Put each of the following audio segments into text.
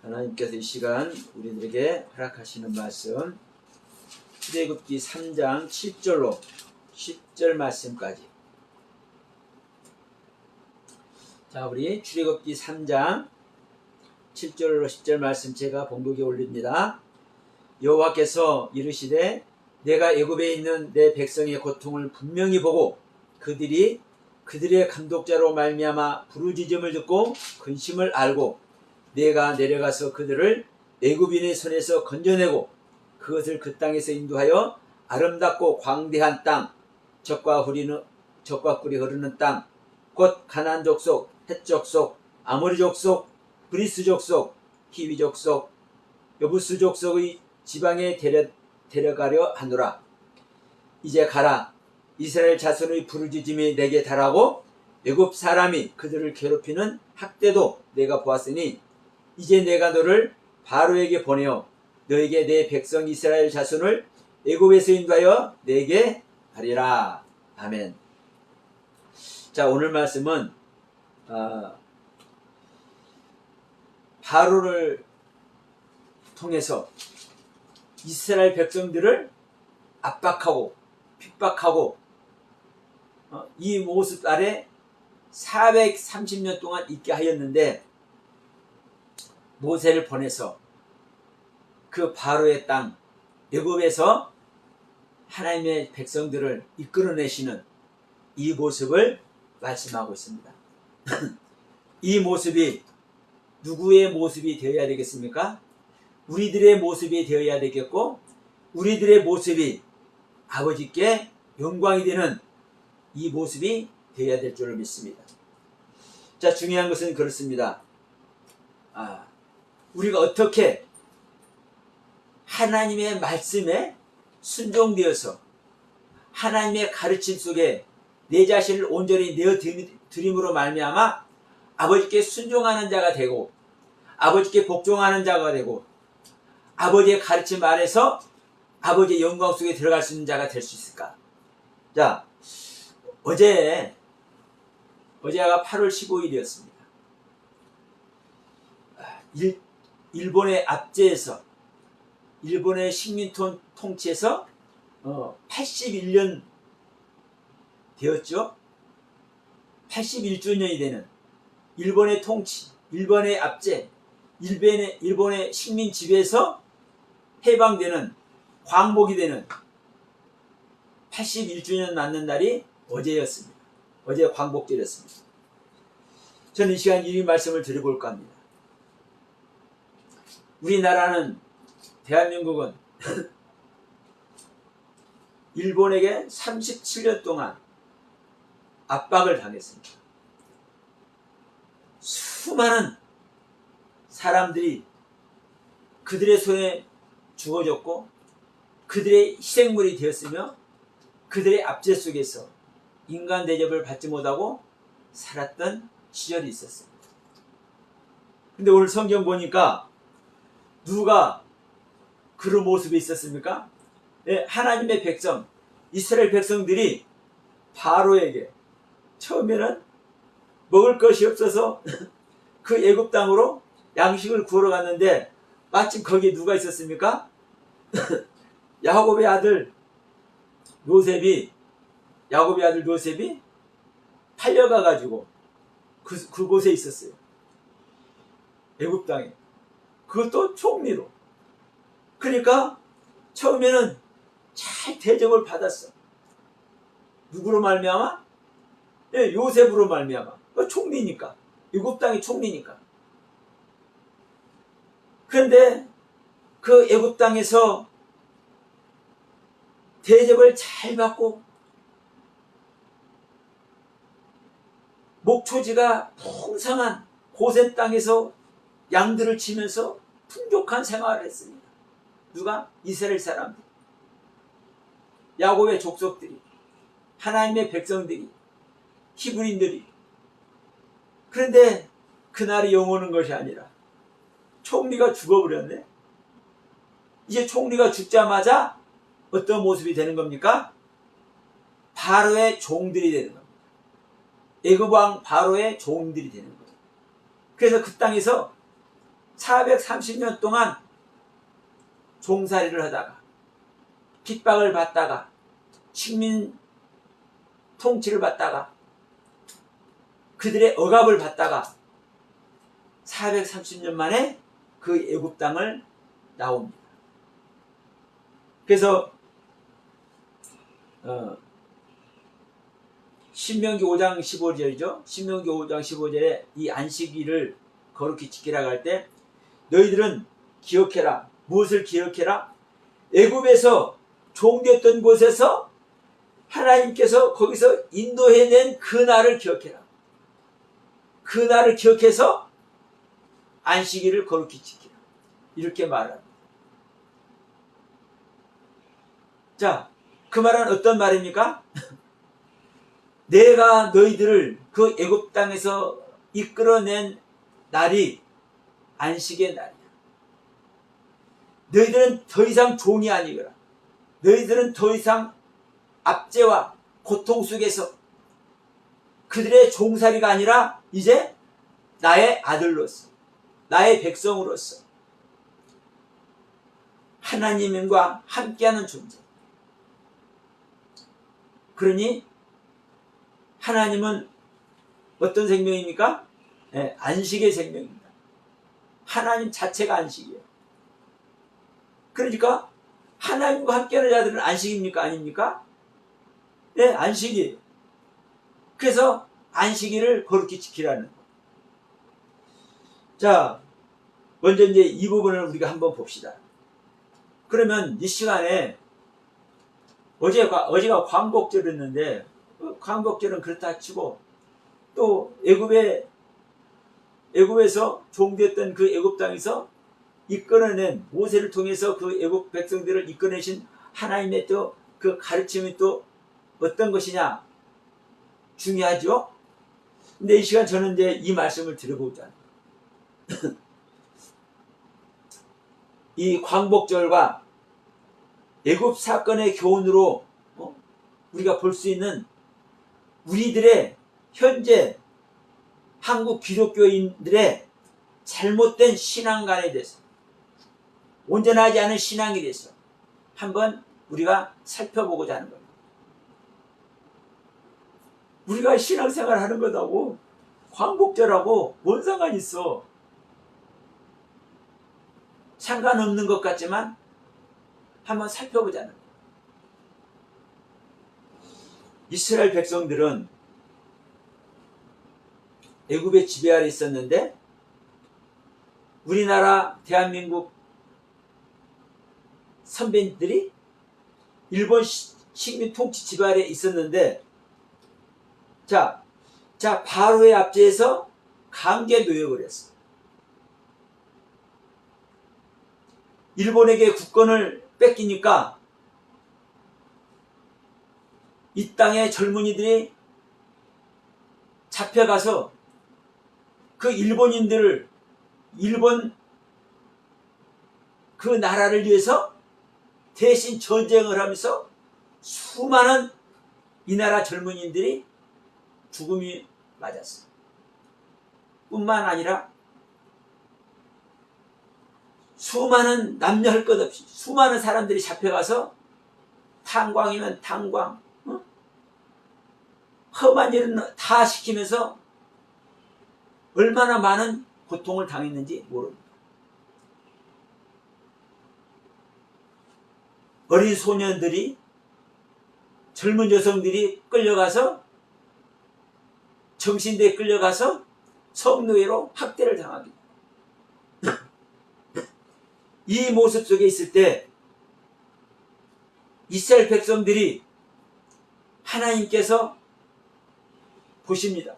하나님께서 이 시간 우리들에게 허락하시는 말씀 출애굽기 3장 7절로 10절 말씀까지. 자, 우리 출애굽기 3장 7절로 10절 말씀 제가 봉독에 올립니다. 여호와께서 이르시되 내가 애굽에 있는 내 백성의 고통을 분명히 보고 그들의 감독자로 말미암아 부르짖음을 듣고 근심을 알고 내가 내려가서 그들을 애굽인의 손에서 건져내고 그것을 그 땅에서 인도하여 아름답고 광대한 땅, 젖과 꿀이 흐르는 땅, 곧 가나안 족속, 헷 족속, 아모리 족속, 브리스 족속, 히위 족속, 여부스 족속의 지방에 데려가려 하노라. 이제 가라. 이스라엘 자손의 부르짖음이 내게 달하고 애굽 사람이 그들을 괴롭히는 학대도 내가 보았으니 이제 내가 너를 바로에게 보내어 너에게 내 백성 이스라엘 자손을 애굽에서 인도하여 내게 하리라. 아멘. 자, 오늘 말씀은 바로를 통해서 이스라엘 백성들을 압박하고 핍박하고 이 모습 아래 430년 동안 있게 하였는데 모세를 보내서 그 바로의 땅 애굽에서 하나님의 백성들을 이끌어내시는 이 모습을 말씀하고 있습니다. 이 모습이 누구의 모습이 되어야 되겠습니까? 우리들의 모습이 되어야 되겠고 우리들의 모습이 아버지께 영광이 되는 이 모습이 되어야 될 줄을 믿습니다. 자, 중요한 것은 그렇습니다. 우리가 어떻게 하나님의 말씀에 순종되어서 하나님의 가르침 속에 내 자신을 온전히 내어드림으로 말미암아 아버지께 순종하는 자가 되고 아버지께 복종하는 자가 되고 아버지의 가르침 안에서 아버지의 영광 속에 들어갈 수 있는 자가 될 수 있을까? 자, 어제가 8월 15일이었습니다. 일본의 압제에서 일본의 식민 통치에서 81년 되었죠. 81주년이 되는 일본의 통치, 일본의 압제, 일본의 식민 지배에서 해방되는 광복이 되는 81주년 맞는 날이 어제였습니다. 어제 광복절이었습니다. 저는 이 시간 이 말씀을 드려볼까 합니다. 우리나라는 대한민국은 일본에게 37년 동안 압박을 당했습니다. 수많은 사람들이 그들의 손에 죽어졌고 그들의 희생물이 되었으며 그들의 압제 속에서 인간 대접을 받지 못하고 살았던 시절이 있었습니다. 근데 오늘 성경 보니까 누가 그런 모습이 있었습니까? 네, 하나님의 백성, 이스라엘 백성들이 바로에게 처음에는 먹을 것이 없어서 그 애굽 땅으로 양식을 구하러 갔는데 마침 거기에 누가 있었습니까? 야곱의 아들 요셉이 팔려가 가지고 그곳에 있었어요. 애굽 땅에. 그것도 총리로. 그러니까 처음에는 잘 대접을 받았어. 누구로 말미암아? 네, 요셉으로 말미암아. 총리니까. 애굽 땅의 총리니까. 그런데 그 애굽 땅에서 대접을 잘 받고 목초지가 풍성한 고센 땅에서 양들을 치면서 풍족한 생활을 했습니다. 누가? 이스라엘 사람들, 야곱의 족속들이, 하나님의 백성들이, 히브리인들이. 그런데 그날이 영원한 것이 아니라 총리가 죽어버렸네. 이제 총리가 죽자마자 어떤 모습이 되는 겁니까? 바로의 종들이 되는 겁니다. 애굽 왕 바로의 종들이 되는 거예요. 그래서 그 땅에서 430년 동안 종살이를 하다가 핍박을 받다가 식민 통치를 받다가 그들의 억압을 받다가 430년 만에 그 애굽 땅을 나옵니다. 그래서 신명기 5장 15절이죠. 신명기 5장 15절에 이 안식일을 거룩히 지키라고 할 때 너희들은 기억해라. 무엇을 기억해라? 애굽에서 종되었던 곳에서 하나님께서 거기서 인도해낸 그 날을 기억해라. 그 날을 기억해서 안식일을 거룩히 지키라. 이렇게 말합니다. 자, 그 말은 어떤 말입니까? 내가 너희들을 그 애굽 땅에서 이끌어낸 날이 안식의 날이야. 너희들은 더 이상 종이 아니거라. 너희들은 더 이상 압제와 고통 속에서 그들의 종살이가 아니라 이제 나의 아들로서, 나의 백성으로서 하나님과 함께하는 존재. 그러니 하나님은 어떤 생명입니까? 네, 안식의 생명입니다. 하나님 자체가 안식이에요. 그러니까 하나님과 함께하는 자들은 안식입니까? 아닙니까? 네, 안식이에요. 그래서 안식일을 거룩히 지키라는 거. 자, 먼저 이제 이 부분을 우리가 한번 봅시다. 그러면 이 시간에 어제가 광복절이었는데 광복절은 그렇다 치고 또 애굽에서 종되었던 그 애굽 땅에서 이끌어낸 모세를 통해서 그 애굽 백성들을 이끌어내신 하나님의 또 그 가르침이 또 어떤 것이냐 중요하죠. 근데 이 시간 저는 이제 이 말씀을 드려보자. 이 광복절과 애굽 사건의 교훈으로 우리가 볼 수 있는 우리들의 현재 한국 기독교인들의 잘못된 신앙관에 대해서, 온전하지 않은 신앙에 대해서 한번 우리가 살펴보고자 하는 겁니다. 우리가 신앙생활 하는 것하고 광복절하고 뭔 상관이 있어? 상관없는 것 같지만 한번 살펴보자는 거예요. 이스라엘 백성들은 애굽의 지배 아래 있었는데 우리나라 대한민국 선배들이 일본 식민 통치 지배 아래 있었는데 자 바로의 압제에서 강제 노역을 했어. 일본에게 국권을 뺏기니까 이 땅의 젊은이들이 잡혀가서 그 일본인들을 일본 그 나라를 위해서 대신 전쟁을 하면서 수많은 이 나라 젊은이들이 죽음이 맞았어. 뿐만 아니라 수많은 남녀 할 것 없이 수많은 사람들이 잡혀가서 탄광이면 탄광, 험한 일은 다 시키면서 얼마나 많은 고통을 당했는지 모릅니다. 어린 소년들이, 젊은 여성들이 끌려가서 정신대에 끌려가서 성노예로 학대를 당합니다. 이 모습 속에 있을 때 이스라엘 백성들이 하나님께서 보십니다.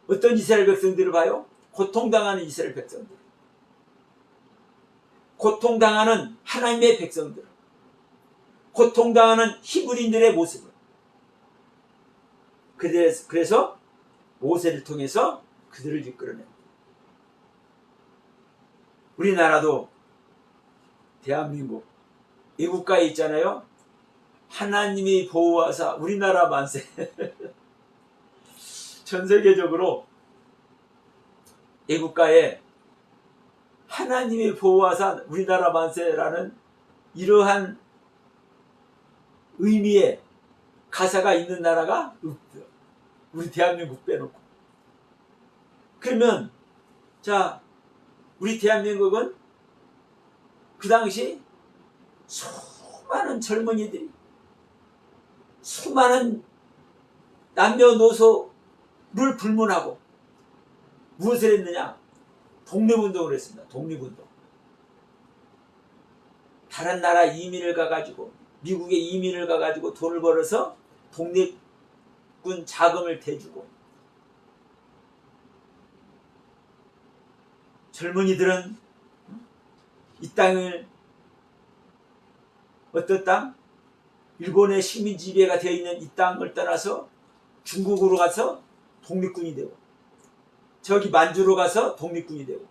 어떤 이스라엘 백성들을 봐요? 고통당하는 이스라엘 백성들, 고통당하는 하나님의 백성들, 고통당하는 히브리인들의 모습을. 그래서 모세를 통해서 그들을 이끌어냅니다. 우리나라도 대한민국 애국가에 있잖아요. 하나님이 보호하사 우리나라 만세. 전 세계적으로 애국가에 하나님이 보호하사 우리나라 만세라는 이러한 의미의 가사가 있는 나라가 없어요. 우리 대한민국 빼놓고. 그러면 자, 우리 대한민국은 그 당시 수많은 젊은이들이, 수많은 남녀노소를 불문하고 무엇을 했느냐? 독립운동을 했습니다. 독립운동. 다른 나라 이민을 가가지고, 미국에 이민을 가가지고 돈을 벌어서 독립군 자금을 대주고, 젊은이들은 이 땅을, 어떤 땅? 일본의 식민 지배가 되어 있는 이 땅을 떠나서 중국으로 가서 독립군이 되고, 저기 만주로 가서 독립군이 되고.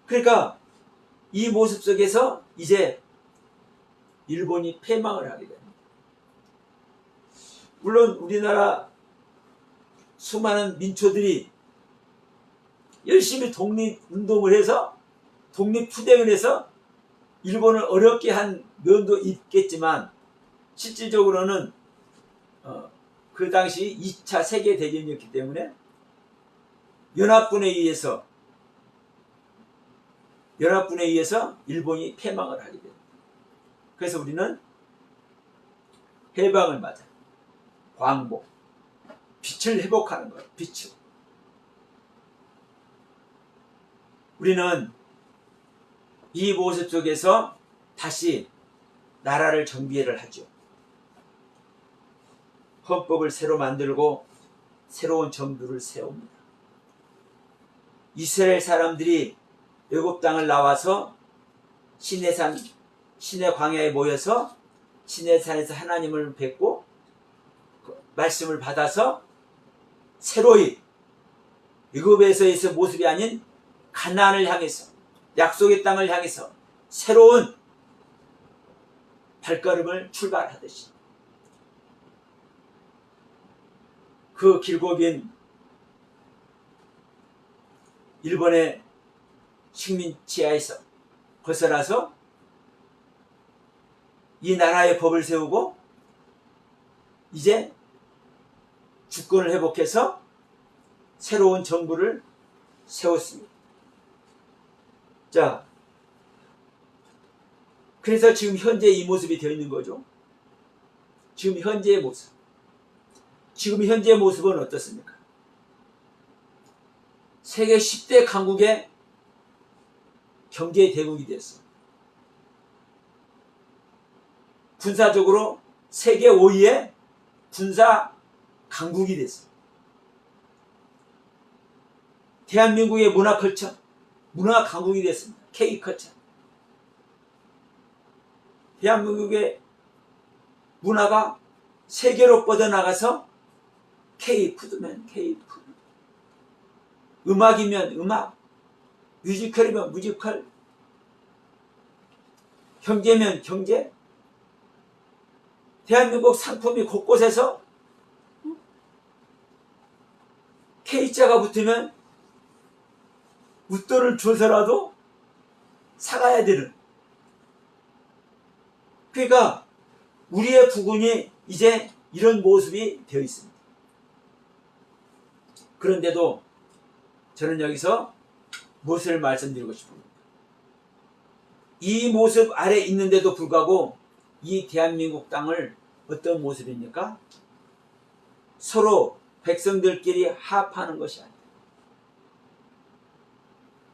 그러니까 이 모습 속에서 이제 일본이 패망을 하게 됩니다. 물론 우리나라 수많은 민초들이 열심히 독립운동을 해서, 독립투쟁을 해서 일본을 어렵게 한 면도 있겠지만, 실질적으로는 그 당시 2차 세계대전이었기 때문에 연합군에 의해서 일본이 패망을 하게 됩니다. 그래서 우리는 해방을 맞아, 광복, 빛을 회복하는 거예요. 빛을. 우리는 이 모습 속에서 다시 나라를 정비를 하죠. 헌법을 새로 만들고 새로운 정부를 세웁니다. 이스라엘 사람들이 애굽 땅을 나와서 시내산, 시내 광야에 모여서 시내산에서 하나님을 뵙고 말씀을 받아서 새로이 애굽에서의 모습이 아닌 가나안을 향해서, 약속의 땅을 향해서 새로운 발걸음을 출발하듯이, 그 길고 긴 일본의 식민 지하에서 벗어나서 이 나라의 법을 세우고 이제 주권을 회복해서 새로운 정부를 세웠습니다. 자, 그래서 지금 현재 이 모습이 되어 있는 거죠. 지금 현재의 모습. 지금 현재의 모습은 어떻습니까? 세계 10대 강국의 경제 대국이 됐어. 군사적으로 세계 5위의 군사 강국이 됐어. 대한민국의 문화 강국이 됐습니다. K컬처. 대한민국의 문화가 세계로 뻗어나가서 K푸드면 K푸드, 음악이면 음악, 뮤지컬이면 뮤지컬, 경제면 경제. 대한민국 상품이 곳곳에서 K자가 붙으면 웃돈을 줘서라도 사가야 되는. 그러니까 우리의 부군이 이제 이런 모습이 되어 있습니다. 그런데도 저는 여기서 무엇을 말씀드리고 싶습니다. 이 모습 아래 있는데도 불구하고 이 대한민국 땅을 어떤 모습입니까? 서로 백성들끼리 합하는 것이 아니다.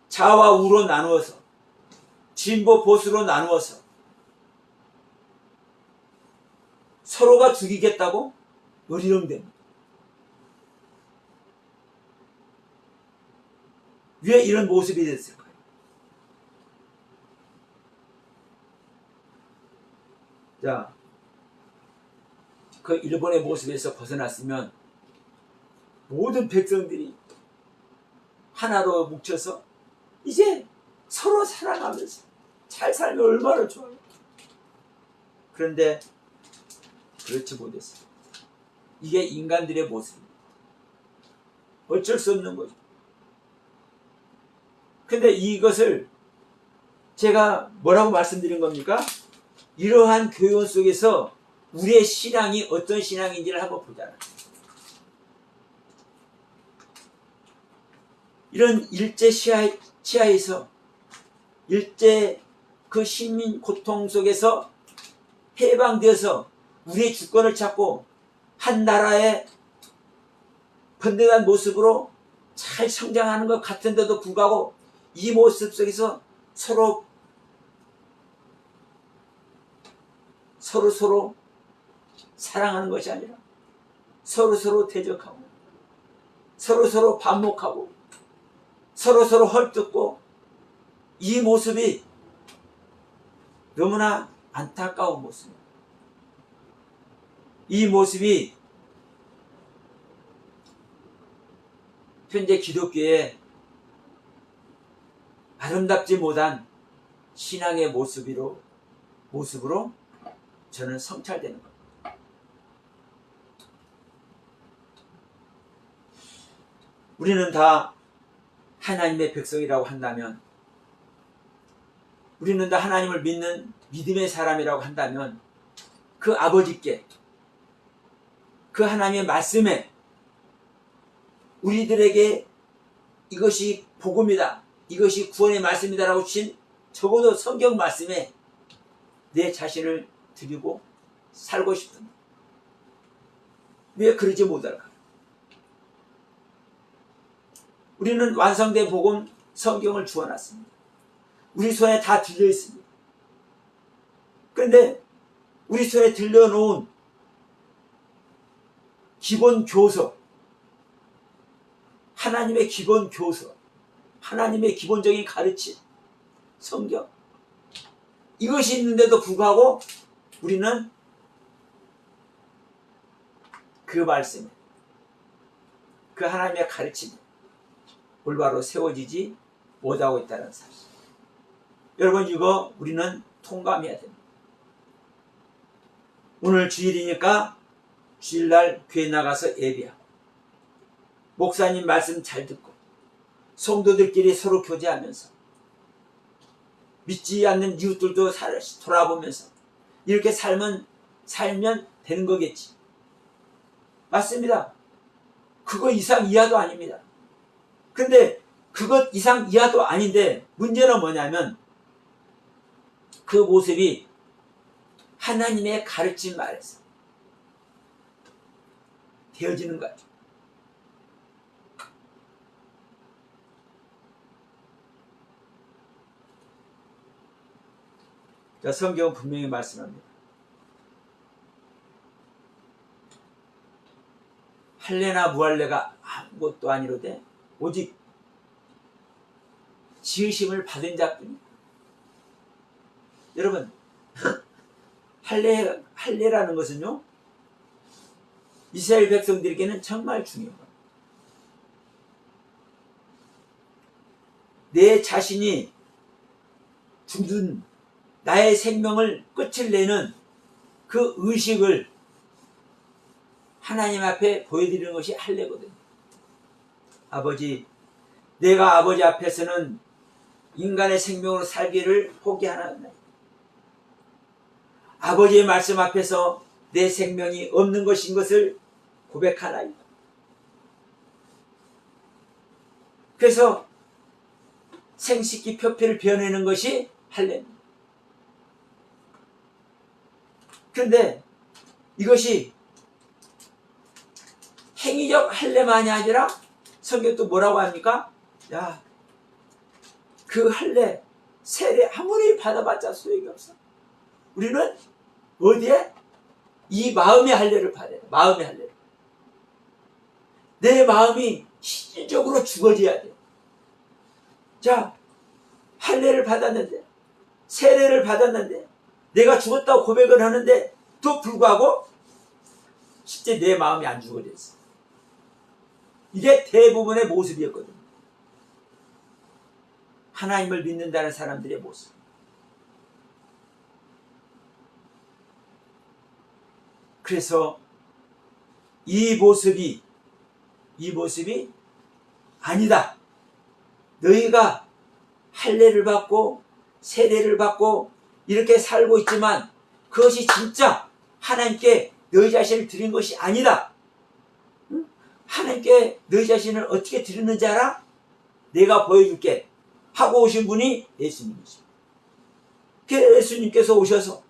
좌와 우로 나누어서, 진보 보수로 나누어서 서로가 죽이겠다고 어리렁댑니다. 왜 이런 모습이 됐을까요? 자, 그 일본의 모습에서 벗어났으면 모든 백성들이 하나로 뭉쳐서 이제 서로 사랑하면서 잘 살면 얼마나 좋아요. 그런데 그렇지 못했어요. 이게 인간들의 모습입니다. 어쩔 수 없는 거죠. 근데 이것을 제가 뭐라고 말씀드린 겁니까? 이러한 교훈 속에서 우리의 신앙이 어떤 신앙인지를 한번 보자는. 이런 일제 치하에서 일제 그 식민 고통 속에서 해방되어서 우리의 주권을 찾고 한 나라의 번듯한 모습으로 잘 성장하는 것 같은데도 불구하고 이 모습 속에서 서로 사랑하는 것이 아니라 서로 대적하고 서로 반목하고 서로 헐뜯고 이 모습이 너무나 안타까운 모습입니다. 이 모습이 현재 기독교의 아름답지 못한 신앙의 모습으로 저는 성찰되는 겁니다. 우리는 다 하나님의 백성이라고 한다면, 우리는 다 하나님을 믿는 믿음의 사람이라고 한다면 그 아버지께, 그 하나님의 말씀에 우리들에게 이것이 복음이다, 이것이 구원의 말씀이다라고 주신 적어도 성경 말씀에 내 자신을 드리고 살고 싶습니다. 왜 그러지 못할까? 우리는 완성된 복음 성경을 주어놨습니다. 우리 손에 다 들려 있습니다. 그런데 우리 손에 들려놓은 기본 교서, 하나님의 기본 교서, 하나님의 기본적인 가르침, 성경, 이것이 있는데도 불구하고 우리는 그 말씀에, 그 하나님의 가르침에 올바로 세워지지 못하고 있다는 사실. 여러분, 이거 우리는 통감해야 됩니다. 오늘 주일이니까 주일날 교회 나가서 예배하고 목사님 말씀 잘 듣고 성도들끼리 서로 교제하면서 믿지 않는 이웃들도 돌아보면서 이렇게 살면 되는 거겠지. 맞습니다. 그거 이상 이하도 아닙니다. 근데 그것 이상 이하도 아닌데 문제는 뭐냐면 그 모습이 하나님의 가르침 말에서 되어지는 거죠. 자, 성경은 분명히 말씀합니다. 할례나 무할례가 아무것도 아니로되 오직 지으심을 받은 자뿐이다. 여러분, 할례라는 것은요, 이스라엘 백성들에게는 정말 중요한 겁니다. 내 자신이 죽는 나의 생명을 끝을 내는 그 의식을 하나님 앞에 보여드리는 것이 할례거든요. 아버지, 내가 아버지 앞에서는 인간의 생명으로 살기를 포기하나이다. 아버지의 말씀 앞에서 내 생명이 없는 것인 것을 고백하나이다. 그래서 생식기 표피를 베어내는 것이 할례입니다. 그런데 이것이 행위적 할례만이 아니라 성경 또 뭐라고 합니까? 야, 그 할례, 세례 아무리 받아봤자 소용이 없어. 우리는 어디에? 이 마음의 할례를 받아야 돼. 마음의 할례를. 내 마음이 실질적으로 죽어져야 돼. 자, 할례를 받았는데, 세례를 받았는데, 내가 죽었다고 고백을 하는데 또 불구하고 실제 내 마음이 안 죽어졌어. 이게 대부분의 모습이었거든요. 하나님을 믿는다는 사람들의 모습. 그래서 이 모습이 아니다. 너희가 할례를 받고 세례를 받고 이렇게 살고 있지만 그것이 진짜 하나님께 너희 자신을 드린 것이 아니다. 응? 하나님께 너희 자신을 어떻게 드렸는지 알아? 내가 보여줄게 하고 오신 분이 예수님이십니다. 예수님께서 오셔서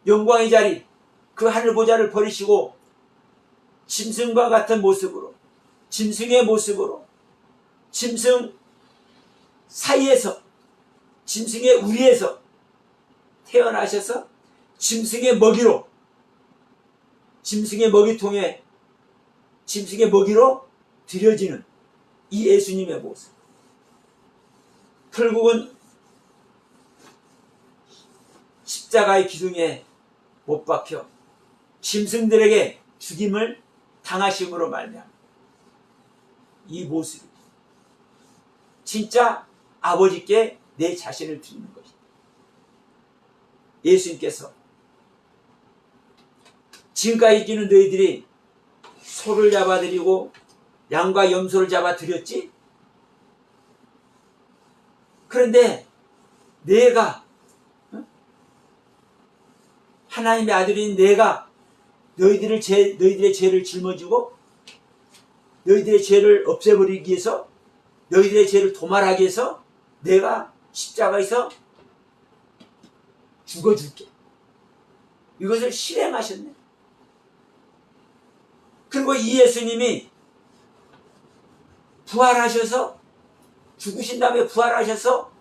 영광의 자리, 그 하늘 보좌를 버리시고 짐승과 같은 모습으로, 짐승의 모습으로, 짐승 사이에서, 짐승의 우리에서 태어나셔서 짐승의 먹이로, 짐승의 먹이통에 짐승의 먹이로 드려지는 이 예수님의 모습. 결국은 십자가의 기둥에 못 박혀 짐승들에게 죽임을 당하심으로 말미암아 이 모습이 진짜 아버지께 내 자신을 드리는 것이다. 예수님께서 지금까지 있기는 너희들이 소를 잡아드리고 양과 염소를 잡아드렸지? 그런데 내가 하나님의 아들인 내가 너희들의 죄를 짊어지고 너희들의 죄를 없애버리기 위해서 너희들의 죄를 도말하기 위해서 내가 십자가에서 죽어줄게. 이것을 실행하셨네. 그리고 이 예수님이 부활하셔서 죽으신 다음에 부활하셔서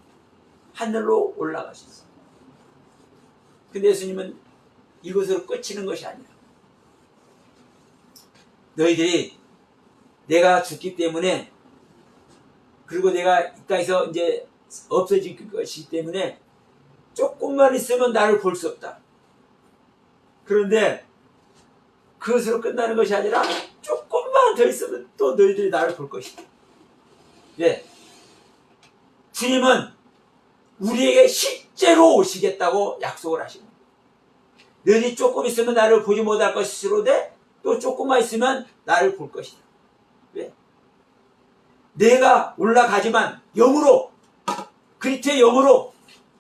하늘로 올라가셨어요. 근데 예수님은 이것으로 끝이는 것이 아니라 너희들이 내가 죽기 때문에 그리고 내가 이 땅에서 이제 없어질 것이기 때문에 조금만 있으면 나를 볼 수 없다. 그런데 그것으로 끝나는 것이 아니라 조금만 더 있으면 또 너희들이 나를 볼 것이다. 예. 주님은 우리에게 실제로 오시겠다고 약속을 하십니다. 너희들이 조금 있으면 나를 보지 못할 것이로되 또 조금만 있으면 나를 볼 것이다. 왜? 내가 올라가지만 영으로 그리스도의 영으로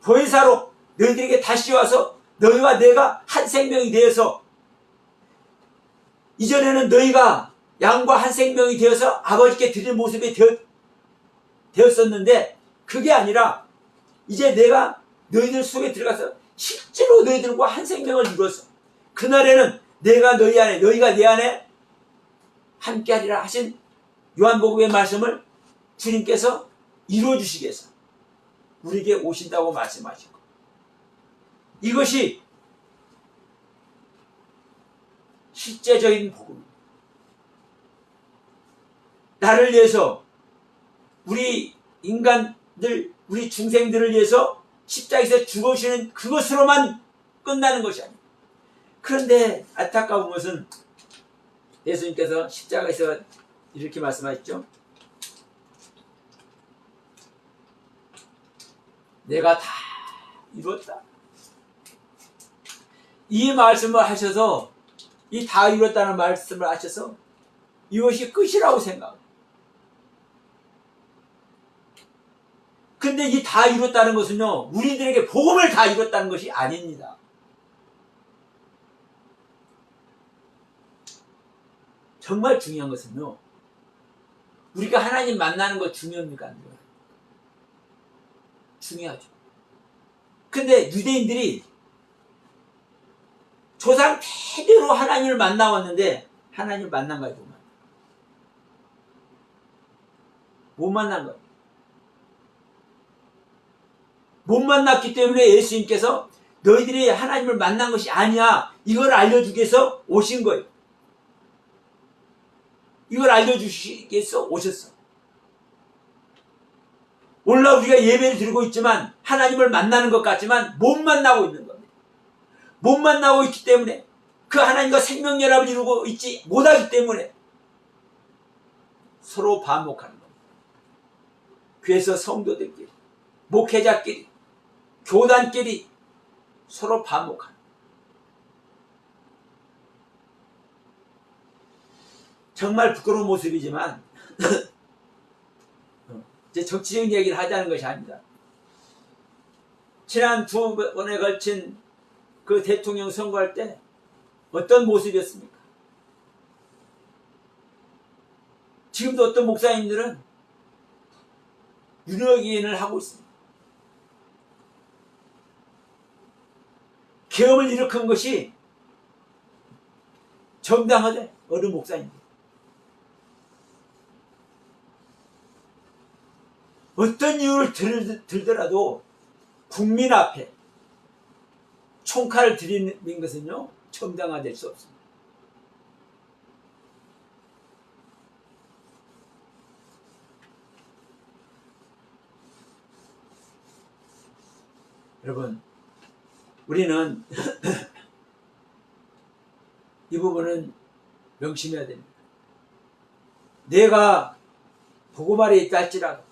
보혜사로 너희들에게 다시 와서 너희와 내가 한 생명이 되어서 이전에는 너희가 양과 한 생명이 되어서 아버지께 드릴 모습이 되었었는데 그게 아니라 이제 내가 너희들 속에 들어가서 실제로 너희들과 한 생명을 이루어서 그날에는 내가 너희 안에 너희가 내 안에 함께하리라 하신 요한복음의 말씀을 주님께서 이루어주시기 위해서 우리에게 오신다고 말씀하신 것. 이것이 실제적인 복음입니다. 나를 위해서 우리 인간들 우리 중생들을 위해서 십자가에서 죽으시는 그것으로만 끝나는 것이 아닙니다. 그런데 안타까운 것은 예수님께서 십자가에서 이렇게 말씀하셨죠. 내가 다 이뤘다. 이 말씀을 하셔서 이 다 이뤘다는 말씀을 하셔서 이것이 끝이라고 생각합니다. 근데 이 다 이뤘다는 것은요, 우리들에게 복음을 다 이뤘다는 것이 아닙니다. 정말 중요한 것은요, 우리가 하나님 만나는 거 중요합니까? 안 중요해요? 중요하죠. 근데 유대인들이 조상 대대로 하나님을 만나왔는데 하나님을 만난가요? 못 만난 거예요. 못 만났기 때문에 예수님께서 너희들이 하나님을 만난 것이 아니야. 이걸 알려주기 위해서 오신 거예요. 이걸 알려주시기 위해서 오셨어. 오늘날 우리가 예배를 드리고 있지만 하나님을 만나는 것 같지만 못 만나고 있는 겁니다. 못 만나고 있기 때문에 그 하나님과 생명연합을 이루고 있지 못하기 때문에 서로 반목하는 겁니다. 그래서 성도들끼리, 목회자끼리, 교단끼리 서로 반목하는 겁니다. 정말 부끄러운 모습이지만 이제 정치적인 얘기를 하자는 것이 아닙니다. 지난 두 번에 걸친 그 대통령 선거할 때 어떤 모습이었습니까? 지금도 어떤 목사님들은 윤호기인을 하고 있습니다. 계엄을 일으킨 것이 정당하대, 어느 목사님들. 어떤 이유를 들더라도 국민 앞에 총칼을 들이는 것은요, 정당화될 수 없습니다. 여러분, 우리는 이 부분은 명심해야 됩니다. 내가 복음 아래 있다 할지라도,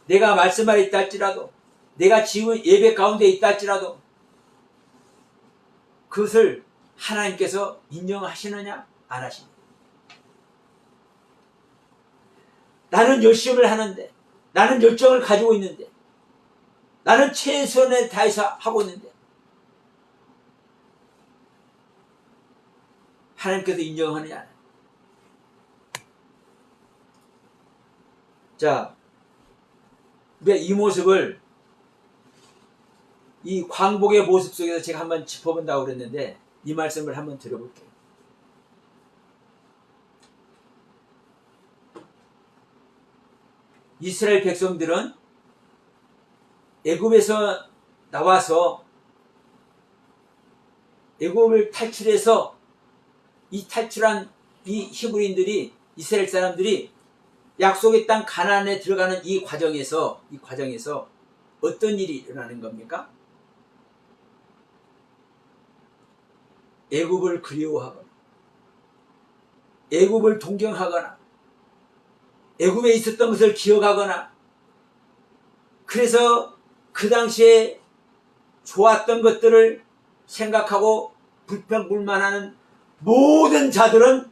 내가 말씀 아래 있다 할지라도, 내가 지금 예배 가운데 있다 할지라도 그것을 하나님께서 인정하시느냐 안 하십니다. 나는 열심을 하는데, 나는 열정을 가지고 있는데, 나는 최선을 다해서 하고 있는데 하나님께서 인정하느냐 안 하느냐. 자, 우리가 이 모습을, 이 광복의 모습 속에서 제가 한번 짚어본다고 그랬는데 이 말씀을 한번 드려볼게요. 이스라엘 백성들은 애굽에서 나와서 애굽을 탈출해서 이 탈출한 이 히브리인들이, 이스라엘 사람들이 약속의 땅 가나안에 들어가는 이 과정에서 어떤 일이 일어나는 겁니까? 애굽을 그리워하거나, 애굽을 동경하거나, 애굽에 있었던 것을 기억하거나, 그래서 그 당시에 좋았던 것들을 생각하고 불평불만하는 모든 자들은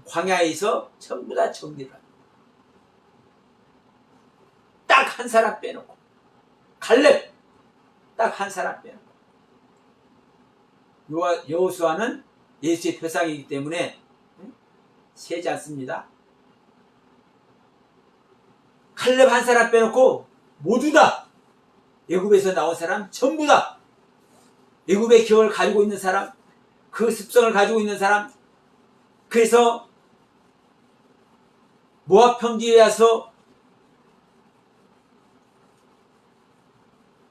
광야에서 전부 다 정리를 합니다. 딱 한 사람 빼놓고, 갈렙 딱 한 사람 빼놓고. 여호수아는 예수의 표상이기 때문에 세지 않습니다. 갈렙 한 사람 빼놓고 모두 다, 애굽에서 나온 사람 전부 다, 애굽의 기억을 가지고 있는 사람, 그 습성을 가지고 있는 사람, 그래서 모압 평지에 와서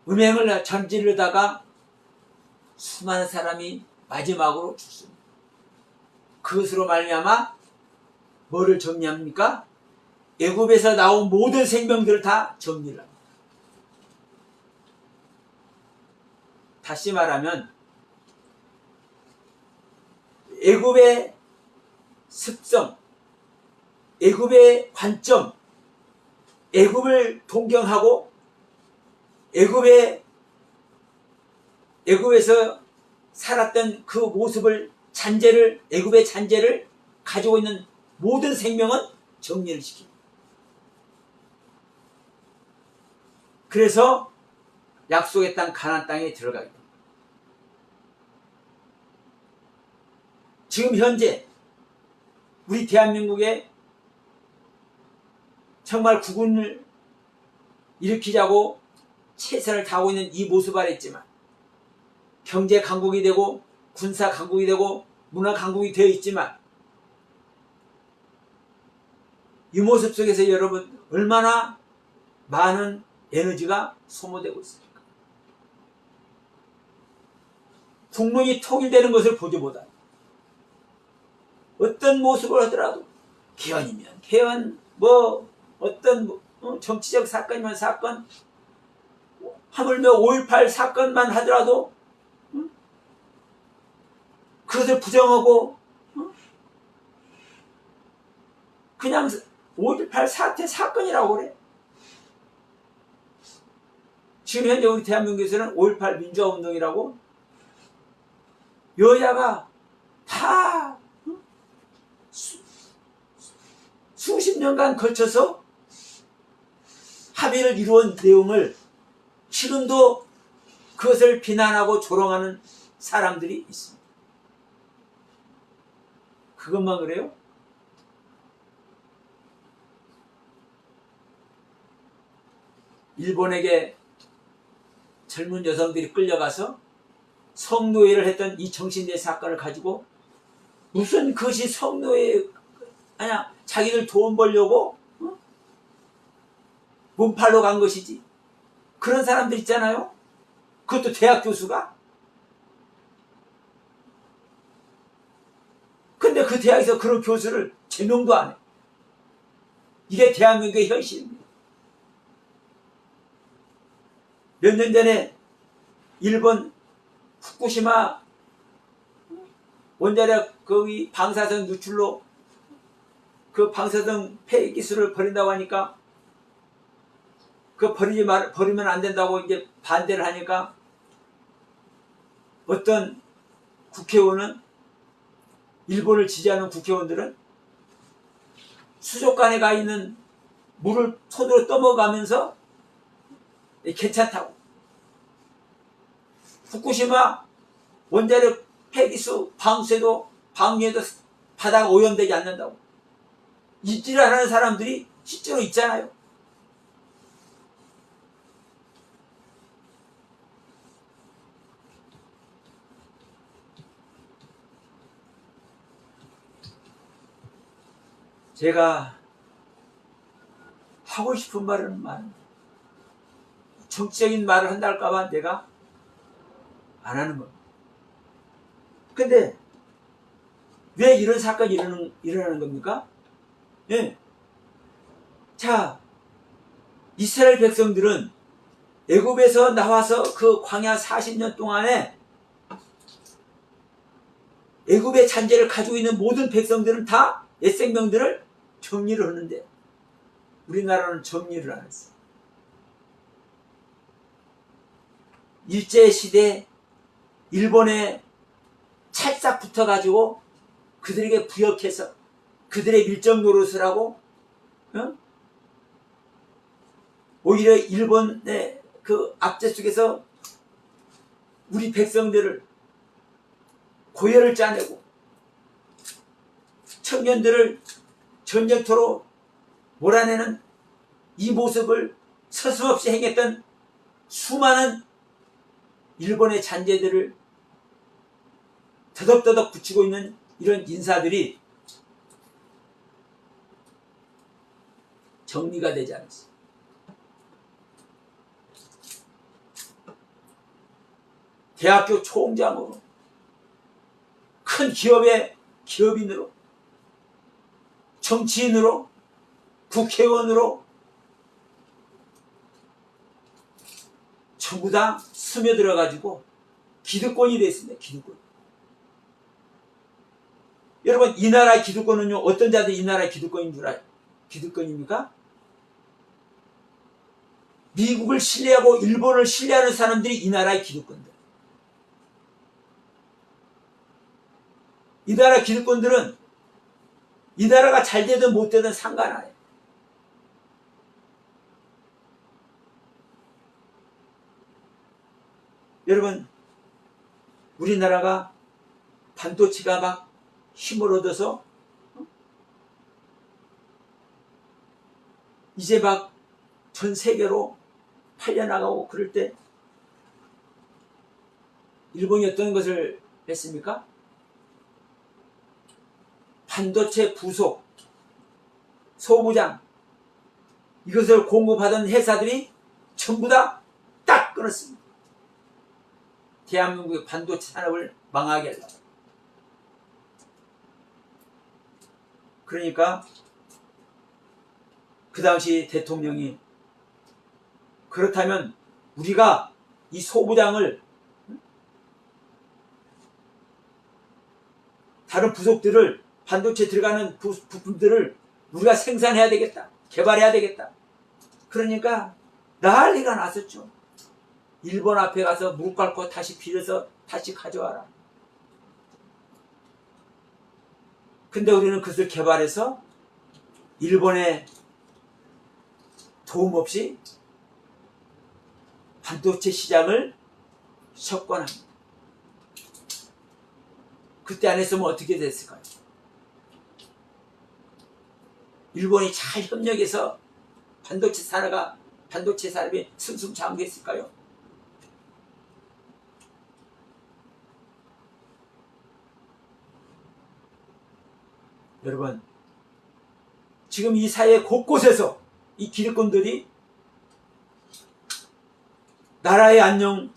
음행을 저지르다가 수많은 사람이 마지막으로 죽습니다. 그것으로 말미암아 뭐를 정리합니까? 애굽에서 나온 모든 생명들을 다 정리를 합니다. 다시 말하면 애굽의 습성, 애굽의 관점, 애굽을 동경하고 애굽에서 살았던 그 모습을, 애굽의 잔재를 가지고 있는 모든 생명은 정리를 시킵니다. 그래서 약속의 땅 가나안 땅에 들어가게 됩니다. 지금 현재 우리 대한민국에 정말 국군을 일으키자고 최선을 다하고 있는 이 모습 아래 있지만, 경제 강국이 되고 군사 강국이 되고 문화 강국이 되어 있지만, 이 모습 속에서 여러분 얼마나 많은 에너지가 소모되고 있습니까? 국민이 통일되는 것을 보기보다 어떤 모습을 하더라도, 개헌이면 개헌, 어떤 정치적 사건이면 사건, 하물며 5.18 사건만 하더라도 그것을 부정하고 그냥 5.18 사태 사건이라고 그래. 지금 현재 우리 대한민국에서는 5.18 민주화운동이라고 여야가 다 수십 년간 걸쳐서 합의를 이루은 내용을 지금도 그것을 비난하고 조롱하는 사람들이 있습니다. 그것만 그래요? 일본에게 젊은 여성들이 끌려가서 성노예를 했던 이 정신대 사건을 가지고 무슨 그것이 성노예 아니야, 자기들 돈 벌려고 몸팔러 간 것이지. 그런 사람들 있잖아요. 그것도 대학 교수가. 근데 그 대학에서 그런 교수를 제명도 안 해. 이게 대한민국의 현실입니다. 몇 년 전에 일본 후쿠시마 원자력 거기 방사선 누출로 그 방사선 폐기수를 버린다고 하니까 그 버리면 안 된다고 이제 반대를 하니까 어떤 국회의원은 일본을 지지하는 국회의원들은 수족관에 가 있는 물을 손으로 떠먹어가면서 괜찮다고. 후쿠시마 원자력 폐기수 방수에도 방류에도 바다가 오염되지 않는다고. 입질을 하는 사람들이 실제로 있잖아요. 제가 하고 싶은 말은 많은데 정치적인 말을 한다 할까봐 내가 안 하는 겁니다. 근데 왜 이런 사건이 일어나는 겁니까? 예. 자, 이스라엘 백성들은 애굽에서 나와서 그 광야 40년 동안에 애굽의 잔재를 가지고 있는 모든 백성들은 다 옛 생명들을 정리를 하는데 우리나라는 정리를 안 했어. 일제시대 일본에 찰싹 붙어가지고 그들에게 부역해서 그들의 밀정 노릇을 하고 오히려 일본의 그 압제 속에서 우리 백성들을 고열을 짜내고 청년들을 전쟁터로 몰아내는 이 모습을 서슴없이 행했던 수많은 일본의 잔재들을 더덕더덕 붙이고 있는 이런 인사들이 정리가 되지 않았어요. 대학교 총장으로 큰 기업의 기업인으로 정치인으로 국회의원으로 전부 다 스며들어가지고 기득권이 됐습니다. 기득권. 여러분 이 나라의 기득권은요 어떤 자들이 이 나라의 기득권인 줄 알아요? 기득권입니까? 미국을 신뢰하고 일본을 신뢰하는 사람들이 이 나라의 기득권들. 이 나라 기득권들은 이 나라가 잘 되든 못 되든 상관 안 해요. 여러분 우리나라가 반도체가 막 힘을 얻어서 이제 막 전 세계로 팔려나가고 그럴 때 일본이 어떤 것을 했습니까? 반도체 부속, 소부장 이것을 공급하던 회사들이 전부 다 딱 끊었습니다. 대한민국의 반도체 산업을 망하게 하려고. 그러니까 그 당시 대통령이 그렇다면 우리가 이 소부장을 다른 부속들을 반도체 들어가는 부품들을 우리가 생산해야 되겠다. 개발해야 되겠다. 그러니까 난리가 났었죠. 일본 앞에 가서 무릎 꿇고 다시 빌어서 다시 가져와라. 근데 우리는 그것을 개발해서 일본의 도움 없이 반도체 시장을 석권합니다. 그때 안 했으면 어떻게 됐을까요? 일본이 잘 협력해서 반도체 산업이 승승장구했을까요? 여러분, 지금 이 사회 곳곳에서 이 기득권들이 나라의 안녕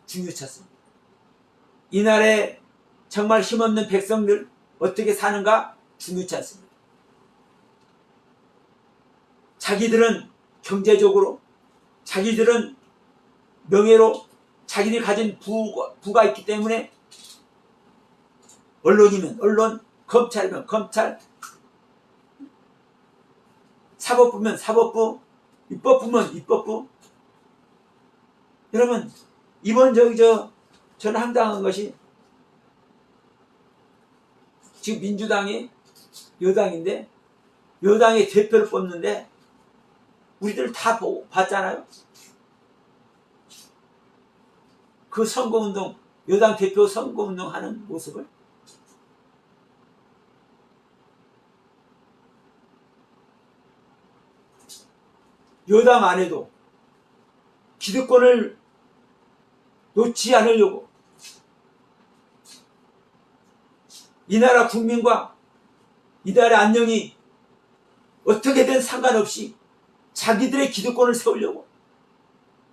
중요찮습니다. 이 나라에 정말 힘없는 백성들 어떻게 사는가 중요치 않습니다. 자기들은 경제적으로, 자기들은 명예로, 자기들이 가진 부가 있기 때문에 언론이면 언론, 검찰이면 검찰, 사법부면 사법부, 입법부면 입법부. 여러분, 이번 저는 황당한 것이 지금 민주당이 여당인데 여당의 대표를 뽑는데 우리들 다 봤잖아요. 그 선거운동, 여당 대표 선거운동 하는 모습을. 여당 안에도 기득권을 놓지 않으려고 이 나라 국민과 이 나라 안녕이 어떻게든 상관없이 자기들의 기득권을 세우려고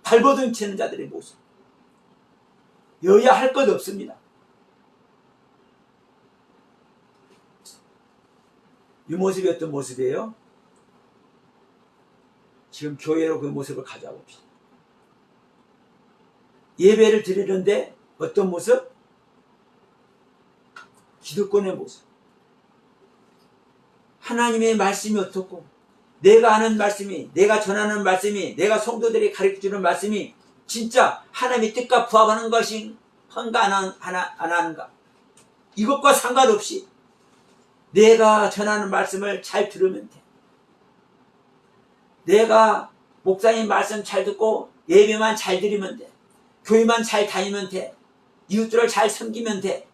발버둥 치는 자들의 모습. 여야 할 것 없습니다. 이 모습이 어떤 모습이에요? 지금 교회로 그 모습을 가져와 봅시다. 예배를 드리는데 어떤 모습? 기득권의 모습. 하나님의 말씀이 어떻고, 내가 아는 말씀이, 내가 전하는 말씀이, 내가 성도들이 가르쳐주는 말씀이 진짜 하나님의 뜻과 부합하는 것인가 안 하는가, 이것과 상관없이 내가 전하는 말씀을 잘 들으면 돼. 내가 목사님 말씀 잘 듣고 예배만 잘 드리면 돼. 교회만 잘 다니면 돼. 이웃들을 잘 섬기면 돼.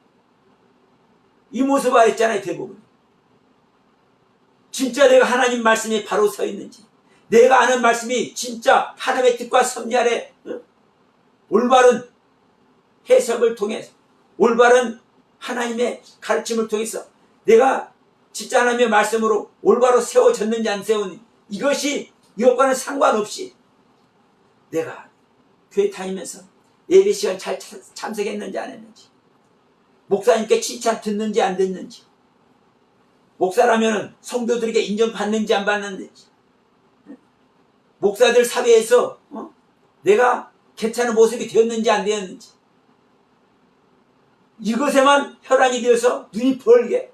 이 모습을 했잖아요, 대부분. 진짜 내가 하나님 말씀이 바로 서 있는지, 내가 아는 말씀이 진짜 하나님의 뜻과 섭리 아래 올바른 해석을 통해서, 올바른 하나님의 가르침을 통해서 내가 진짜 하나님의 말씀으로 올바로 세워졌는지 안 세웠는지, 이것과는 상관없이 내가 교회 다니면서 예배 시간 잘 참석했는지 안 했는지, 목사님께 칭찬 듣는지 안 듣는지, 목사라면 성도들에게 인정받는지 안 받는지, 목사들 사회에서 내가 괜찮은 모습이 되었는지 안 되었는지, 이것에만 혈안이 되어서 눈이 벌게.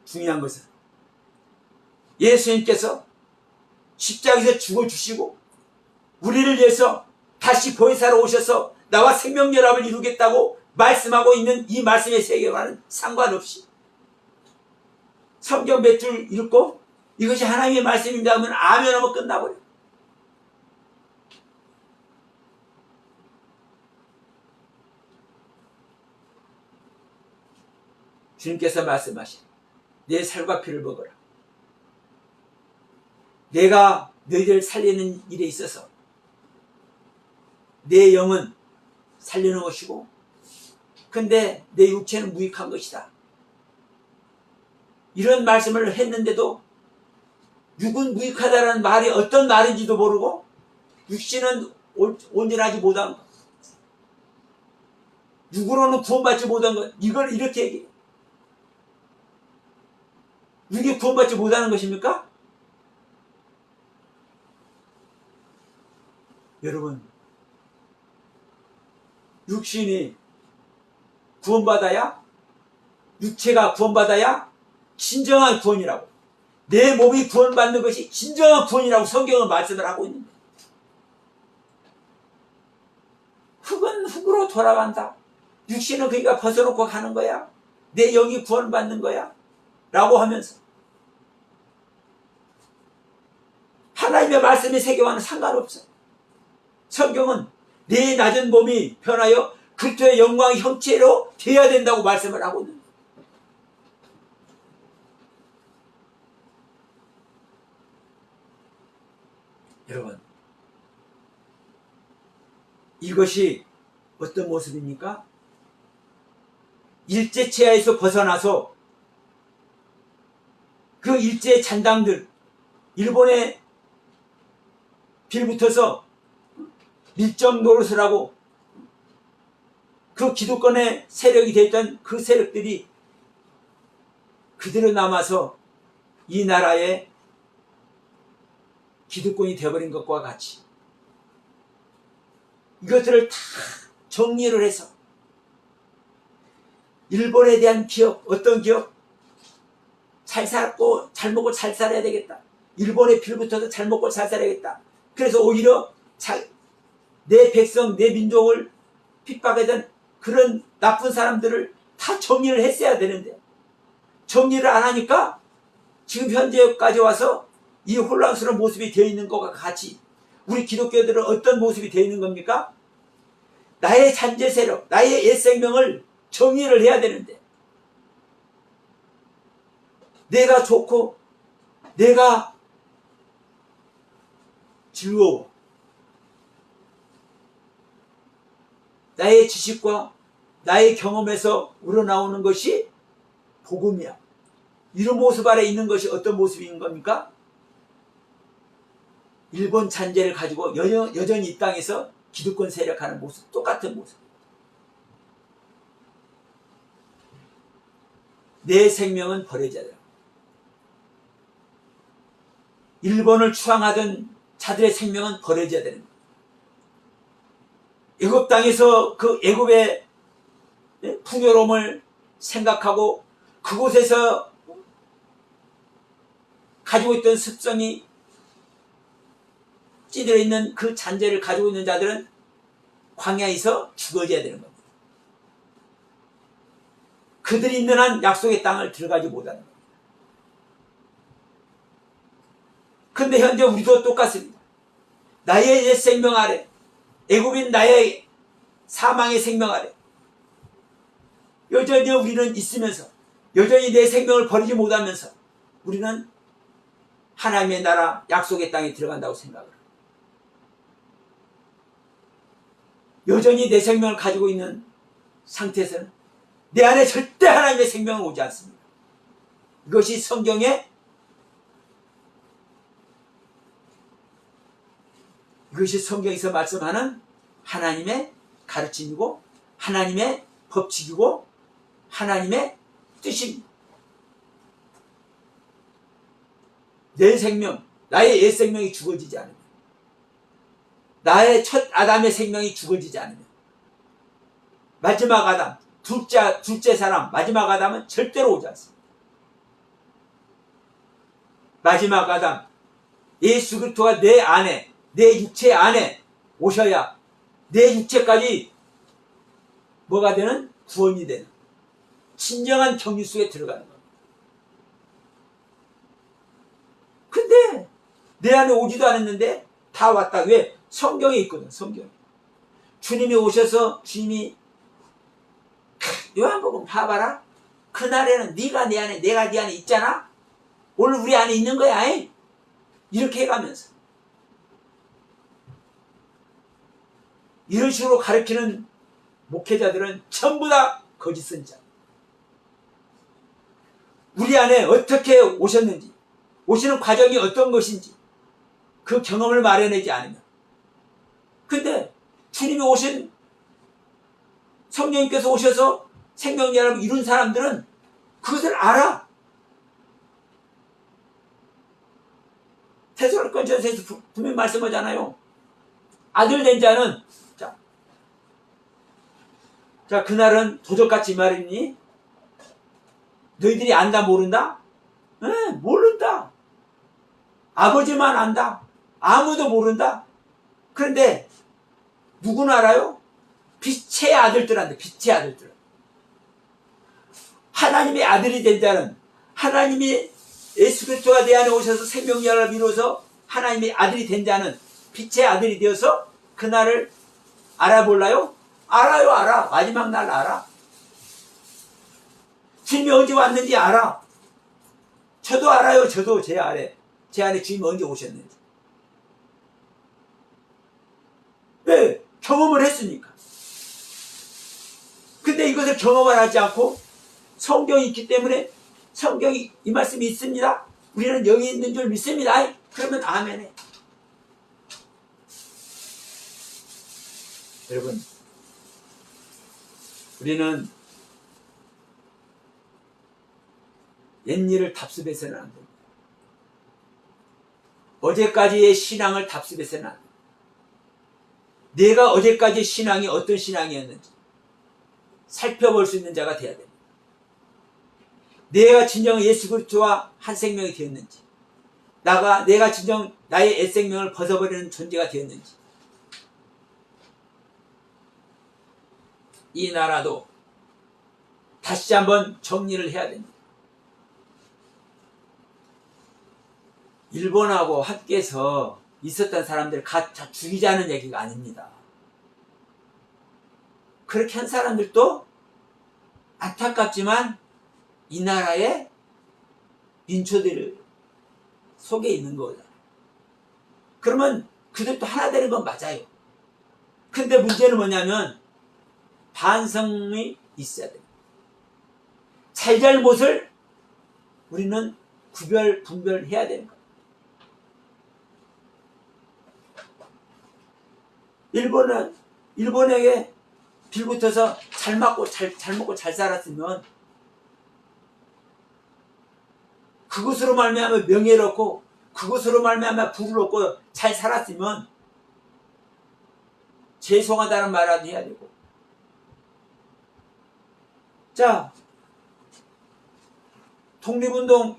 중요한 것은 예수님께서 십자가에서 죽어주시고 우리를 위해서 다시 보혜사로 오셔서 나와 생명연합을 이루겠다고 말씀하고 있는 이 말씀의 세계와는 상관없이 성경 몇 줄 읽고 이것이 하나님의 말씀입니다 하면 아멘 하면 끝나버려요. 주님께서 말씀하신 내 살과 피를 먹어라. 내가 너희를 살리는 일에 있어서 내 영은 살리는 것이고 근데 내 육체는 무익한 것이다. 이런 말씀을 했는데도 육은 무익하다는 말이 어떤 말인지도 모르고 육신은 온전하지 못한 것, 육으로는 구원받지 못한 것, 이걸 이렇게 얘기해요. 육이 구원받지 못하는 것입니까? 여러분, 육신이 구원받아야, 육체가 구원받아야 진정한 구원이라고, 내 몸이 구원받는 것이 진정한 구원이라고 성경은 말씀을 하고 있는데, 흙은 흙으로 돌아간다. 육신은 그러니까 벗어놓고 가는 거야. 내 영이 구원받는 거야 라고 하면서 하나님의 말씀의 세계와는 상관없어. 성경은 내 낮은 몸이 변하여 그리스도의 영광의 형체로 되어야 된다고 말씀을 하고 있는 거예요. 여러분, 이것이 어떤 모습입니까? 일제치하에서 벗어나서 그 일제 잔당들, 일본에 빌붙어서 밀정 노릇을 하고 그 기득권의 세력이 됐던 그 세력들이 그대로 남아서 이 나라의 기득권이 되어버린 것과 같이 이것들을 다 정리를 해서 일본에 대한 기억, 어떤 기억? 잘 살고 잘 먹고 잘 살아야 되겠다. 일본에 빌붙어서 잘 먹고 잘 살아야겠다. 그래서 오히려 내 백성, 내 민족을 핍박하던 그런 나쁜 사람들을 다 정리를 했어야 되는데 정리를 안 하니까 지금 현재까지 와서 이 혼란스러운 모습이 되어 있는 것과 같이 우리 기독교들은 어떤 모습이 되어 있는 겁니까? 나의 잔재 세력, 나의 옛 생명을 정리를 해야 되는데 내가 좋고 내가 즐거워, 나의 지식과 나의 경험에서 우러나오는 것이 복음이야. 이런 모습 아래 있는 것이 어떤 모습인 겁니까? 일본 잔재를 가지고 여전히 이 땅에서 기득권 세력하는 모습, 똑같은 모습. 내 생명은 버려져야 돼요. 일본을 추앙하던 자들의 생명은 버려져야 되는 거예요. 애굽 땅에서 그 애굽의 풍요로움을 생각하고 그곳에서 가지고 있던 습성이 찌들어 있는 그 잔재를 가지고 있는 자들은 광야에서 죽어져야 되는 겁니다. 그들이 있는 한 약속의 땅을 들어가지 못하는 겁니다. 근데 현재 우리도 똑같습니다. 나의 옛 생명 아래, 애굽인 나의 사망의 생명 아래 여전히 우리는 있으면서 여전히 내 생명을 버리지 못하면서 우리는 하나님의 나라 약속의 땅에 들어간다고 생각을 합니다. 여전히 내 생명을 가지고 있는 상태에서는 내 안에 절대 하나님의 생명은 오지 않습니다. 이것이 성경의 이것이 성경에서 말씀하는 하나님의 가르침이고 하나님의 법칙이고 하나님의 뜻입니다. 내 생명, 나의 옛 생명이 죽어지지 않으면, 나의 첫 아담의 생명이 죽어지지 않으면, 마지막 아담, 둘째 사람, 마지막 아담은 절대로 오지 않습니다. 마지막 아담, 예수 그리스도가 내 안에, 내 육체 안에 오셔야 내 육체까지 뭐가 되는? 구원이 되는 진정한 경유 속에 들어가는 겁니다. 근데 내 안에 오지도 않았는데 다 왔다. 왜? 성경에 있거든. 성경. 주님이 오셔서 주님이 요한복음 봐봐라. 그날에는 네가 내 안에 내가 네 안에 있잖아. 오늘 우리 안에 있는 거야. 이렇게 해가면서 이런 식으로 가르치는 목회자들은 전부 다 거짓 선지자. 우리 안에 어떻게 오셨는지, 오시는 과정이 어떤 것인지 그 경험을 마련하지 않으면. 근데 주님이 오신 성령님께서 오셔서 생명연합을 이룬 사람들은 그것을 알아. 테살로니가전서에서 분명히 말씀하잖아요. 아들 된 자는 자 그날은 도적같이 말이니 너희들이 안다 모른다? 모른다. 아버지만 안다. 아무도 모른다. 그런데 누구는 알아요? 빛의 아들들한테. 빛의 아들들. 하나님의 아들이 된 자는 하나님이 예수 그리스도가 내 안에 오셔서 생명연합을 이루어서 하나님의 아들이 된 자는 빛의 아들이 되어서 그날을 알아볼라요? 알아요, 알아. 마지막 날 알아. 주님이 언제 왔는지 알아. 저도 알아요. 저도 제 안에 주님이 언제 오셨는지. 왜? 경험을 했으니까. 근데 이것을 경험을 하지 않고 성경이 있기 때문에 성경이 이 말씀이 있습니다. 우리는 여기 있는 줄 믿습니다. 그러면 아멘해. 여러분, 우리는 옛일을 답습해서는 안 됩니다. 어제까지의 신앙을 답습해서는 안 됩니다. 내가 어제까지 신앙이 어떤 신앙이었는지 살펴볼 수 있는 자가 되어야 됩니다. 내가 진정 예수 그리스도와 한 생명이 되었는지, 내가 진정 나의 옛 생명을 벗어버리는 존재가 되었는지. 이 나라도 다시 한번 정리를 해야 됩니다. 일본하고 함께해서 있었던 사람들을 다 죽이자는 얘기가 아닙니다. 그렇게 한 사람들도 안타깝지만 이 나라의 민초들 속에 있는 거잖아요. 그러면 그들도 하나 되는 건 맞아요. 근데 문제는 뭐냐면 반성이 있어야 돼요. 잘잘못을 우리는 분별해야 되는 거예요. 일본에게 빌붙어서 잘 먹고 잘 살았으면 그것으로 말미암아 명예를 얻고 그것으로 말미암아 부를 얻고 잘 살았으면 죄송하다는 말은 해야 되고. 자, 독립운동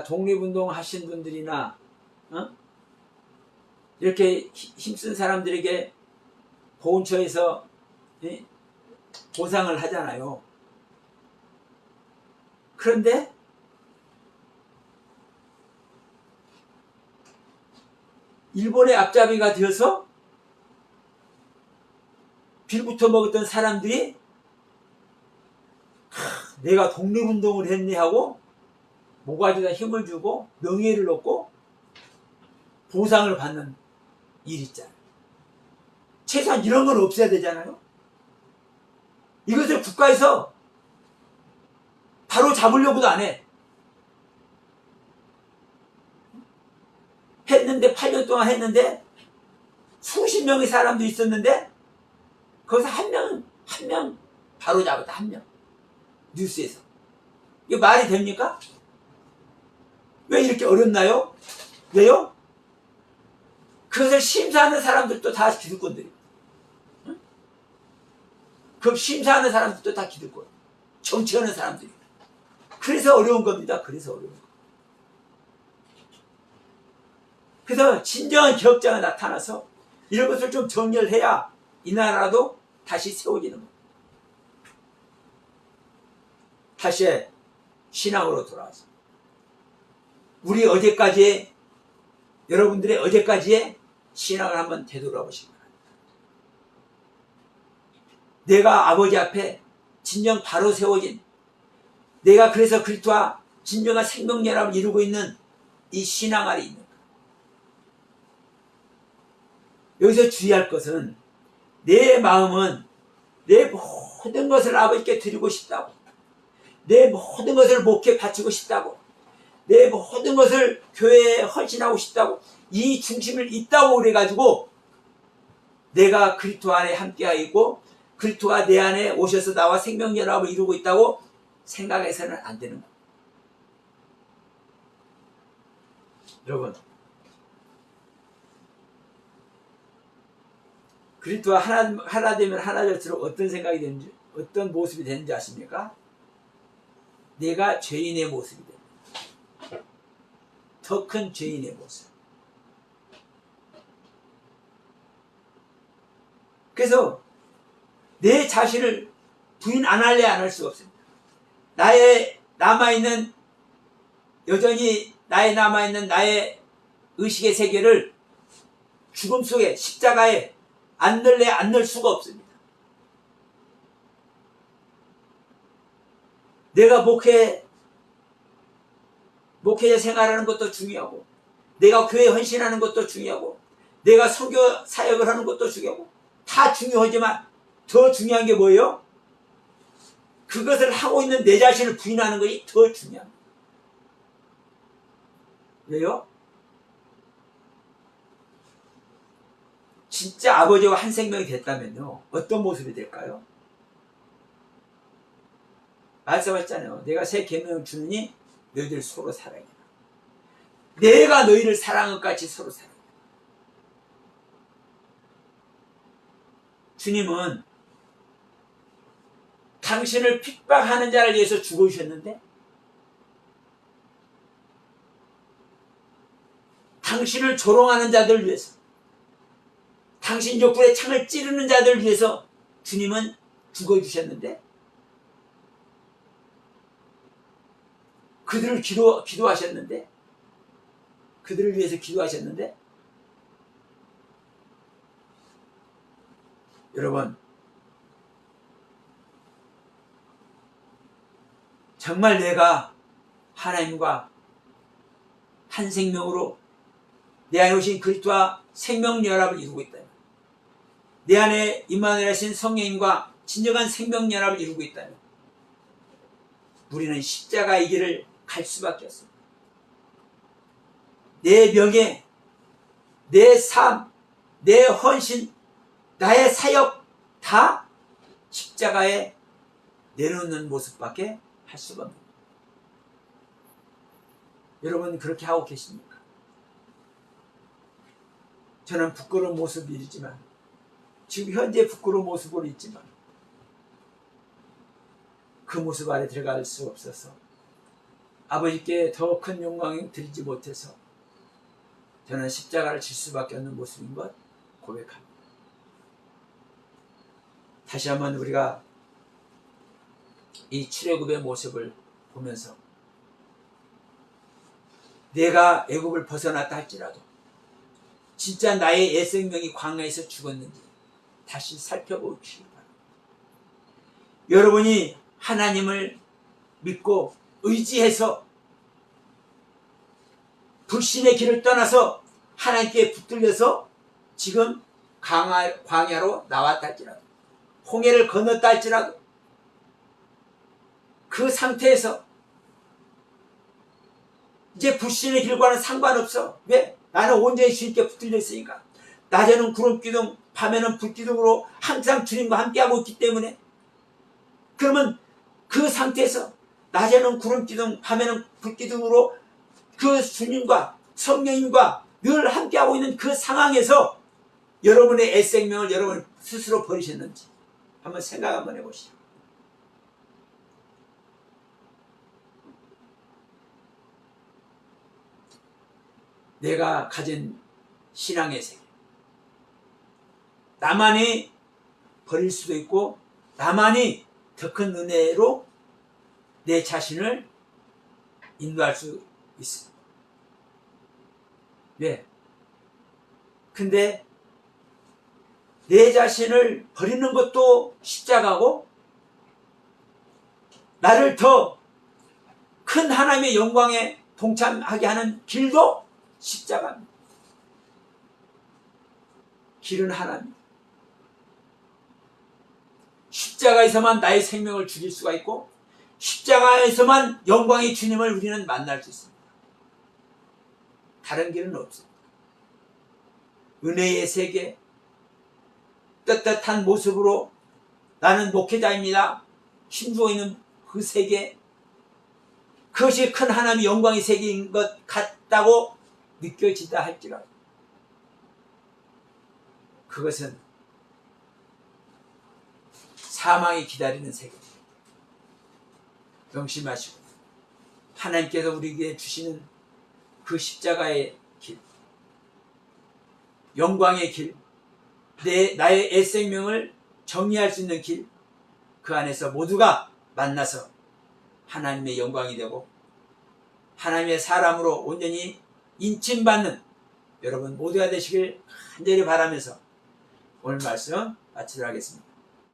독립운동 하신 분들이나 이렇게 힘쓴 사람들에게 보훈처에서 보상을 하잖아요. 그런데 일본의 앞잡이가 되어서 빌부터 먹었던 사람들이 내가 독립운동을 했네 하고 모가지에다 힘을 주고 명예를 얻고 보상을 받는 일 있잖아요. 최소한 이런 건 없어야 되잖아요. 이것을 국가에서 바로 잡으려고도 안 해. 했는데 8년 동안 했는데 수십 명의 사람도 있었는데 거기서 한 명 바로 잡았다. 한 명. 뉴스에서. 이게 말이 됩니까? 왜 이렇게 어렵나요? 왜요? 그것을 심사하는 사람들도 다 기득권들이에요. 응? 그 심사하는 사람들도 다 기득권. 정치하는 사람들이. 그래서 어려운 겁니다. 그래서 어려운 거. 그래서 진정한 기억자가 나타나서 이런 것을 좀 정리를 해야 이 나라도 다시 세워지는 겁니다. 다시 신앙으로 돌아와서 우리 여러분들의 어제까지의 신앙을 한번 되돌아보시기 바랍니다. 내가 아버지 앞에 진정 바로 세워진, 내가 그래서 그리스도와 진정한 생명연합을 이루고 있는 이 신앙 안에 있는 것. 여기서 주의할 것은 내 마음은 내 모든 것을 아버지께 드리고 싶다고, 내 모든 것을 목회에 바치고 싶다고, 내 모든 것을 교회에 헌신하고 싶다고, 이 중심을 있다고 그래가지고 내가 그리스도 안에 함께하고 있고 그리스도가 내 안에 오셔서 나와 생명연합을 이루고 있다고 생각해서는 안 되는 거예요. 여러분, 그리스도와 하나 되면 하나 될수록 어떤 생각이 되는지, 어떤 모습이 되는지 아십니까? 내가 죄인의 모습이 됩니다. 더 큰 죄인의 모습. 그래서 내 자신을 부인 안 할래 안 할 수가 없습니다. 나의 남아있는 여전히 나의 남아있는 나의 의식의 세계를 죽음 속에 십자가에 안 넣을래 안 넣을 수가 없습니다. 내가 목회자 생활하는 것도 중요하고 내가 교회 헌신하는 것도 중요하고 내가 선교 사역을 하는 것도 중요하고 다 중요하지만 더 중요한 게 뭐예요? 그것을 하고 있는 내 자신을 부인하는 것이 더 중요합니다. 왜요? 진짜 아버지와 한 생명이 됐다면요 어떤 모습이 될까요? 말씀하셨잖아요. 내가 새 계명을 주느니 너희들 서로 사랑해라. 내가 너희를 사랑한 것 같이 서로 사랑해라. 주님은 당신을 핍박하는 자를 위해서 죽어주셨는데 당신을 조롱하는 자들을 위해서 당신 옆구리에 창을 찌르는 자들을 위해서 주님은 죽어주셨는데 그들을 기도하셨는데 그들을 위해서 기도하셨는데 여러분 정말 내가 하나님과 한 생명으로 내 안에 오신 그리스도와 생명연합을 이루고 있다. 내 안에 임마누엘 하신 성령님과 진정한 생명연합을 이루고 있다면 우리는 십자가의 길을 갈 수밖에 없습니다. 내 명예, 내 삶, 내 헌신, 나의 사역 다 십자가에 내놓는 모습밖에 할 수가 없습니다. 여러분 그렇게 하고 계십니까? 저는 부끄러운 모습이지만 지금 현재 부끄러운 모습으로 있지만 그 모습 아래 들어갈 수 없어서 아버지께 더 큰 영광을 드리지 못해서 저는 십자가를 질 수밖에 없는 모습인 것 고백합니다. 다시 한번 우리가 이 출애굽의 모습을 보면서 내가 애굽을 벗어났다 할지라도 진짜 나의 옛생명이 광야에서 죽었는지 다시 살펴보시기 바랍니다. 여러분이 하나님을 믿고 의지해서 불신의 길을 떠나서 하나님께 붙들려서 지금 광야로 나왔다 할지라도 홍해를 건넜다 할지라도 그 상태에서 이제 불신의 길과는 상관없어. 왜? 나는 온전히 주님께 붙들려 있으니까. 낮에는 구름기둥, 밤에는 불기둥으로 항상 주님과 함께하고 있기 때문에 그러면 그 상태에서 낮에는 구름기둥, 밤에는 불기둥으로 그 주님과 성령님과 늘 함께하고 있는 그 상황에서 여러분의 애생명을 여러분 스스로 버리셨는지 한번 생각 한번 해보시죠. 내가 가진 신앙의 세계 나만이 버릴 수도 있고 나만이 더 큰 은혜로 내 자신을 인도할 수 있습니다. 왜? 근데 내 자신을 버리는 것도 십자가고 나를 더 큰 하나님의 영광에 동참하게 하는 길도 십자가입니다. 길은 하나입니다. 십자가에서만 나의 생명을 죽일 수가 있고 십자가에서만 영광의 주님을 우리는 만날 수 있습니다. 다른 길은 없습니다. 은혜의 세계, 떳떳한 모습으로 나는 목회자입니다. 힘주어 있는 그 세계, 그것이 큰 하나님의 영광의 세계인 것 같다고 느껴지다 할지라도 그것은 사망이 기다리는 세계입니다. 명심하시고 하나님께서 우리에게 주시는 그 십자가의 길, 영광의 길, 나의 애생명을 정리할 수 있는 길, 그 안에서 모두가 만나서 하나님의 영광이 되고 하나님의 사람으로 온전히 인침받는 여러분 모두가 되시길 간절히 바라면서 오늘 말씀 마치도록 하겠습니다.